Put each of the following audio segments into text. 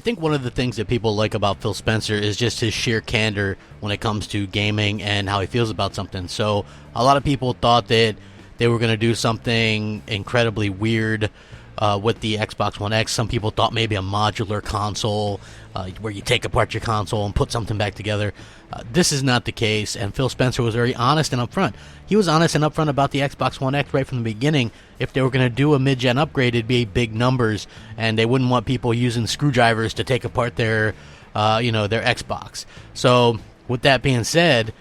think one of the things that people like about Phil Spencer is just his sheer candor when it comes to gaming and how he feels about something. So a lot of people thought that they were going to do something incredibly weird with the Xbox One X. Some people thought maybe a modular console where you take apart your console and put something back together. This is not the case, and Phil Spencer was very honest and upfront. He was honest and upfront about the Xbox One X right from the beginning. If they were going to do a mid-gen upgrade, it'd be big numbers, and they wouldn't want people using screwdrivers to take apart their Xbox. So with that being said,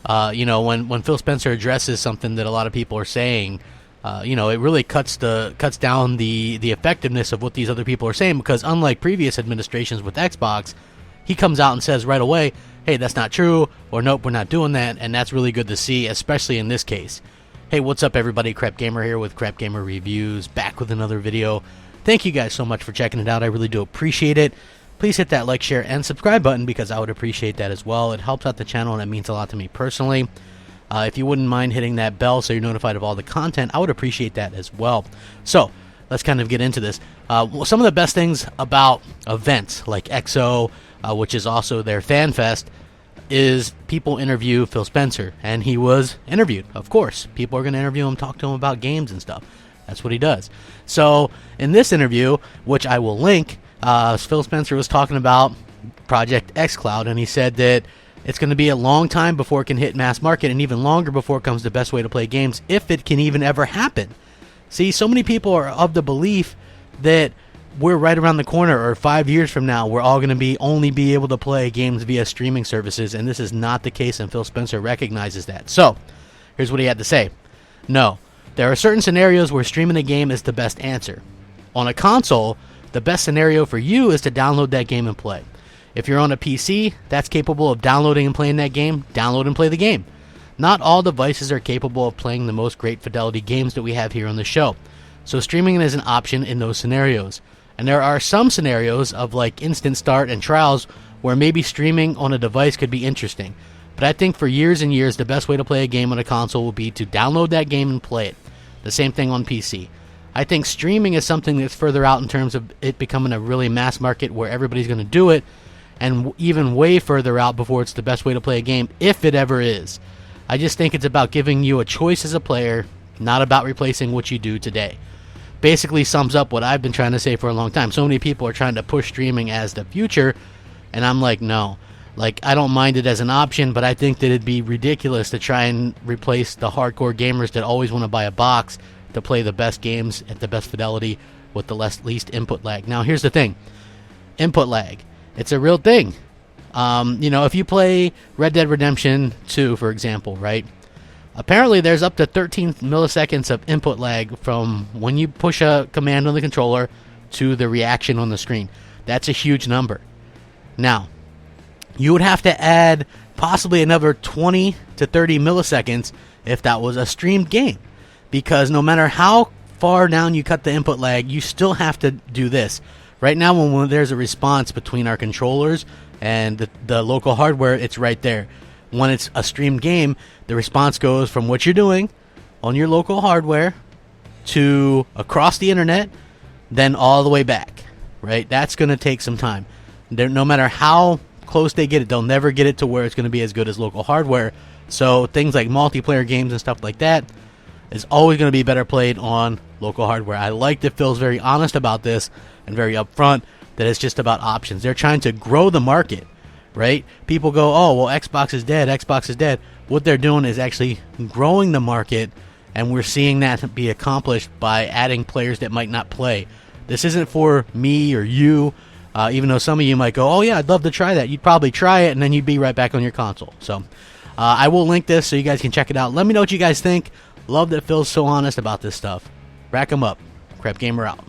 when Phil Spencer addresses something that a lot of people are saying, it really cuts down the effectiveness of what these other people are saying, because unlike previous administrations with Xbox, he comes out and says right away, hey, that's not true, or nope, we're not doing that, and that's really good to see, especially in this case. Hey, what's up, everybody? Crapgamer here with Crapgamer Reviews, back with another video. Thank you guys so much for checking it out. I really do appreciate it. Please hit that like, share, and subscribe button, because I would appreciate that as well. It helps out the channel, and it means a lot to me personally. If you wouldn't mind hitting that bell so you're notified of all the content, I would appreciate that as well. So let's kind of get into this. Some of the best things about events like XO, which is also their fan fest, is people interview Phil Spencer, and he was interviewed. Of course, people are going to interview him, talk to him about games and stuff. That's what he does. So in this interview, which I will link, Phil Spencer was talking about Project xCloud, and he said that it's going to be a long time before it can hit mass market, and even longer before it comes the best way to play games, if it can even ever happen. See, so many people are of the belief that we're right around the corner, or 5 years from now, we're all going to only be able to play games via streaming services, and this is not the case, and Phil Spencer recognizes that. So, here's what he had to say. No, there are certain scenarios where streaming a game is the best answer. On a console, the best scenario for you is to download that game and play. If you're on a PC that's capable of downloading and playing that game, download and play the game. Not all devices are capable of playing the most great fidelity games that we have here on the show. So streaming is an option in those scenarios. And there are some scenarios of like instant start and trials where maybe streaming on a device could be interesting. But I think for years and years, the best way to play a game on a console will be to download that game and play it. The same thing on PC. I think streaming is something that's further out in terms of it becoming a really mass market where everybody's going to do it, and even way further out before it's the best way to play a game, if it ever is. I just think it's about giving you a choice as a player, not about replacing what you do today. Basically sums up what I've been trying to say for a long time. So many people are trying to push streaming as the future, and I'm like, no. Like, I don't mind it as an option, but I think that it'd be ridiculous to try and replace the hardcore gamers that always want to buy a box to play the best games at the best fidelity with the least input lag. Now, here's the thing. Input lag. It's a real thing. If you play Red Dead Redemption 2, for example, right? Apparently, there's up to 13 milliseconds of input lag from when you push a command on the controller to the reaction on the screen. That's a huge number. Now, you would have to add possibly another 20 to 30 milliseconds if that was a streamed game. Because no matter how far down you cut the input lag, you still have to do this. Right now, when there's a response between our controllers and the local hardware, it's right there. When it's a streamed game, the response goes from what you're doing on your local hardware to across the internet, then all the way back, right? That's going to take some time. No matter how close they get it, they'll never get it to where it's going to be as good as local hardware. So things like multiplayer games and stuff like that is always going to be better played on local hardware. I like that Phil's very honest about this and very upfront that it's just about options. They're trying to grow the market, right? People go, oh, well, Xbox is dead, Xbox is dead. What they're doing is actually growing the market, and we're seeing that be accomplished by adding players that might not play. This isn't for me or you, even though some of you might go, oh, yeah, I'd love to try that. You'd probably try it, and then you'd be right back on your console. So I will link this so you guys can check it out. Let me know what you guys think. Love that Phil's so honest about this stuff. Rack 'em up. Crapgamer out.